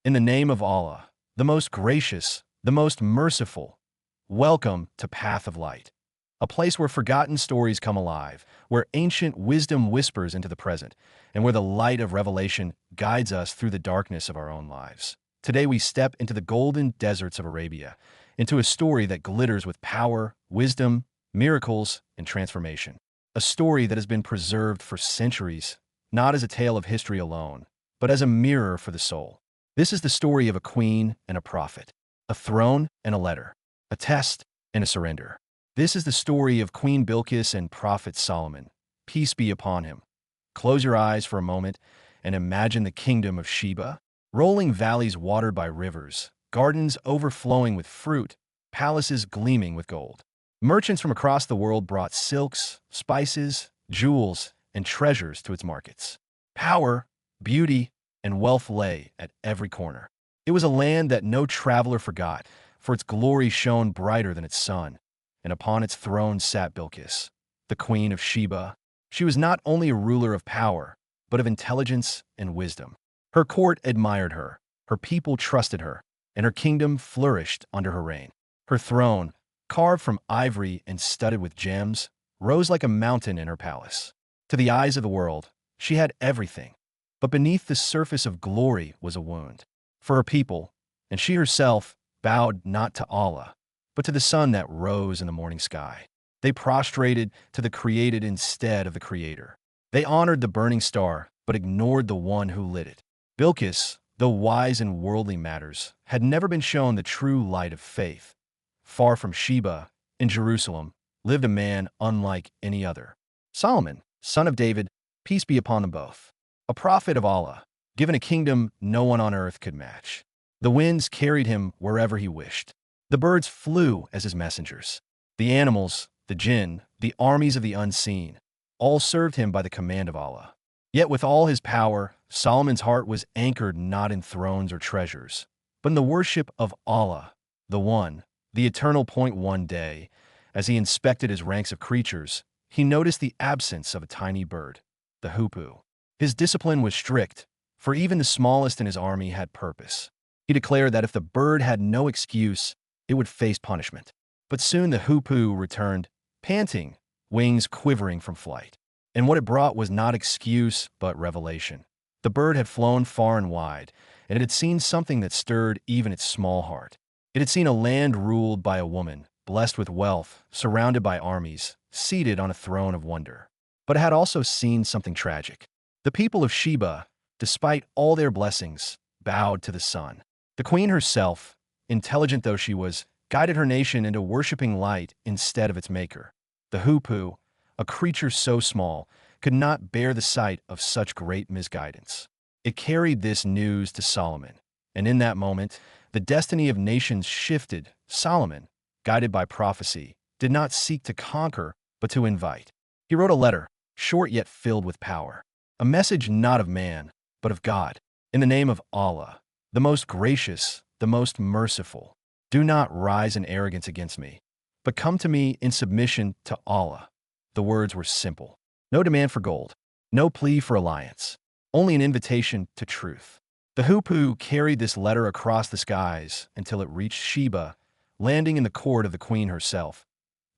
In the name of Allah, the most gracious, the most merciful, welcome to Path of Light, a place where forgotten stories come alive, where ancient wisdom whispers into the present, and where the light of revelation guides us through the darkness of our own lives. Today we step into the golden deserts of Arabia, into a story that glitters with power, wisdom, miracles, and transformation. A story that has been preserved for centuries, not as a tale of history alone, but as a mirror for the soul. This is the story of a queen and a prophet, a throne and a letter, a test and a surrender. This is the story of Queen Bilqis and Prophet Solomon. Peace be upon him. Close your eyes for a moment and imagine the kingdom of Sheba, rolling valleys watered by rivers, gardens overflowing with fruit, palaces gleaming with gold. Merchants from across the world brought silks, spices, jewels, and treasures to its markets. Power, beauty, and wealth lay at every corner. It was a land that no traveler forgot, for its glory shone brighter than its sun. And upon its throne sat Bilqis, the Queen of Sheba. She was not only a ruler of power, but of intelligence and wisdom. Her court admired her people trusted her, and her kingdom flourished under her reign. Her throne, carved from ivory and studded with gems, rose like a mountain in her palace. To the eyes of the world, she had everything. But beneath the surface of glory was a wound. For her people, and she herself, bowed not to Allah, but to the sun that rose in the morning sky. They prostrated to the created instead of the Creator. They honored the burning star, but ignored the one who lit it. Bilqis, though wise in worldly matters, had never been shown the true light of faith. Far from Sheba, in Jerusalem, lived a man unlike any other. Solomon, son of David, peace be upon them both. A prophet of Allah, given a kingdom no one on earth could match. The winds carried him wherever he wished. The birds flew as his messengers. The animals, the jinn, the armies of the unseen, all served him by the command of Allah. Yet with all his power, Solomon's heart was anchored not in thrones or treasures, but in the worship of Allah, the One, the eternal point. One day, as he inspected his ranks of creatures, he noticed the absence of a tiny bird, the hoopoe. His discipline was strict, for even the smallest in his army had purpose. He declared that if the bird had no excuse, it would face punishment. But soon the hoopoe returned, panting, wings quivering from flight. And what it brought was not excuse, but revelation. The bird had flown far and wide, and it had seen something that stirred even its small heart. It had seen a land ruled by a woman, blessed with wealth, surrounded by armies, seated on a throne of wonder. But it had also seen something tragic. The people of Sheba, despite all their blessings, bowed to the sun. The queen herself, intelligent though she was, guided her nation into worshiping light instead of its maker. The hoopoe, a creature so small, could not bear the sight of such great misguidance. It carried this news to Solomon, and in that moment, the destiny of nations shifted. Solomon, guided by prophecy, did not seek to conquer, but to invite. He wrote a letter, short yet filled with power. A message not of man, but of God. In the name of Allah, the most gracious, the most merciful, do not rise in arrogance against me, but come to me in submission to Allah. The words were simple. No demand for gold, no plea for alliance, only an invitation to truth. The hoopoe carried this letter across the skies until it reached Sheba, landing in the court of the queen herself.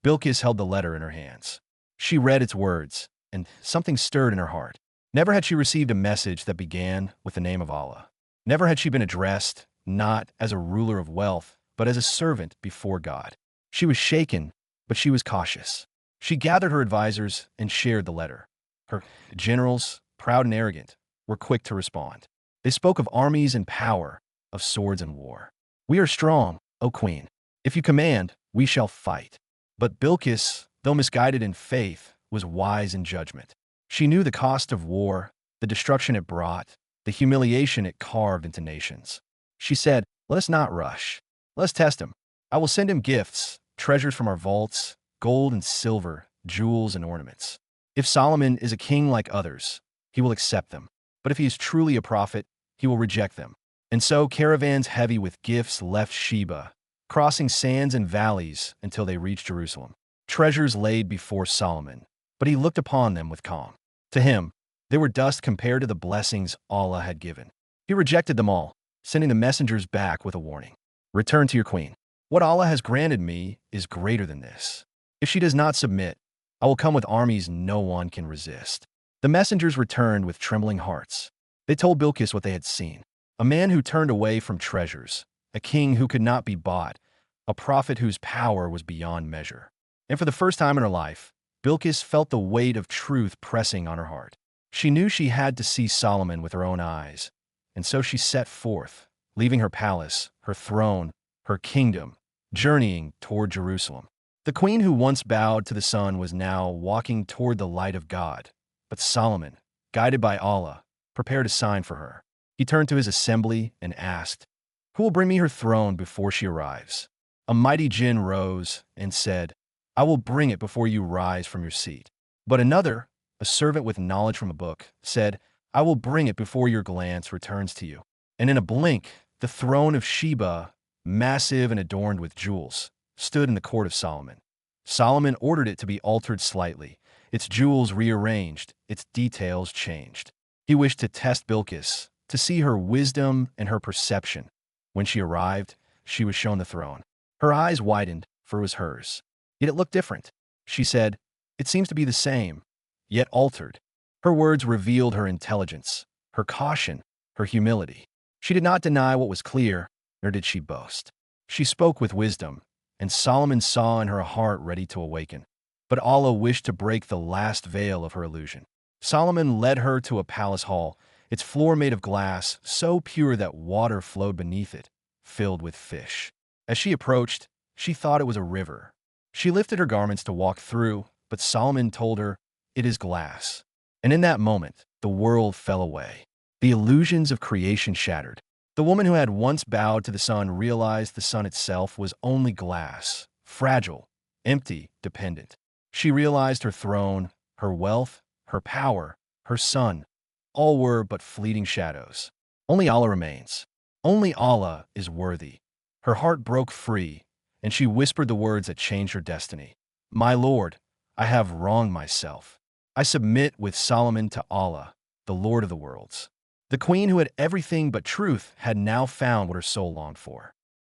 Bilqis held the letter in her hands. She read its words, and something stirred in her heart. Never had she received a message that began with the name of Allah. Never had she been addressed, not as a ruler of wealth, but as a servant before God. She was shaken, but she was cautious. She gathered her advisors and shared the letter. Her generals, proud and arrogant, were quick to respond. They spoke of armies and power, of swords and war. We are strong, O queen. If you command, we shall fight. But Bilqis, though misguided in faith, was wise in judgment. She knew the cost of war, the destruction it brought, the humiliation it carved into nations. She said, let us not rush. Let us test him. I will send him gifts, treasures from our vaults, gold and silver, jewels and ornaments. If Solomon is a king like others, he will accept them. But if he is truly a prophet, he will reject them. And so caravans heavy with gifts left Sheba, crossing sands and valleys until they reached Jerusalem. Treasures laid before Solomon, but he looked upon them with calm. To him, they were dust compared to the blessings Allah had given. He rejected them all, sending the messengers back with a warning. Return to your queen. What Allah has granted me is greater than this. If she does not submit, I will come with armies no one can resist. The messengers returned with trembling hearts. They told Bilqis what they had seen. A man who turned away from treasures, a king who could not be bought, a prophet whose power was beyond measure. And for the first time in her life, Bilqis felt the weight of truth pressing on her heart. She knew she had to see Solomon with her own eyes, and so she set forth, leaving her palace, her throne, her kingdom, journeying toward Jerusalem. The queen who once bowed to the sun was now walking toward the light of God. But Solomon, guided by Allah, prepared a sign for her. He turned to his assembly and asked, "Who will bring me her throne before she arrives?" A mighty jinn rose and said, "I will bring it before you rise from your seat." But another, a servant with knowledge from a book, said, "I will bring it before your glance returns to you." And in a blink, the throne of Sheba, massive and adorned with jewels, stood in the court of Solomon. Solomon ordered it to be altered slightly, its jewels rearranged, its details changed. He wished to test Bilqis, to see her wisdom and her perception. When she arrived, she was shown the throne. Her eyes widened, for it was hers. Yet it looked different. She said, "It seems to be the same, yet altered." Her words revealed her intelligence, her caution, her humility. She did not deny what was clear, nor did she boast. She spoke with wisdom, and Solomon saw in her a heart ready to awaken. But Allah wished to break the last veil of her illusion. Solomon led her to a palace hall, its floor made of glass, so pure that water flowed beneath it, filled with fish. As she approached, she thought it was a river. She lifted her garments to walk through, but Solomon told her, "It is glass." And in that moment, the world fell away. The illusions of creation shattered. The woman who had once bowed to the sun realized the sun itself was only glass, fragile, empty, dependent. She realized her throne, her wealth, her power, her son, all were but fleeting shadows. Only Allah remains. Only Allah is worthy. Her heart broke free, and she whispered the words that changed her destiny. "My Lord, I have wronged myself. I submit with Solomon to Allah, the Lord of the worlds." The queen who had everything but truth had now found what her soul longed for.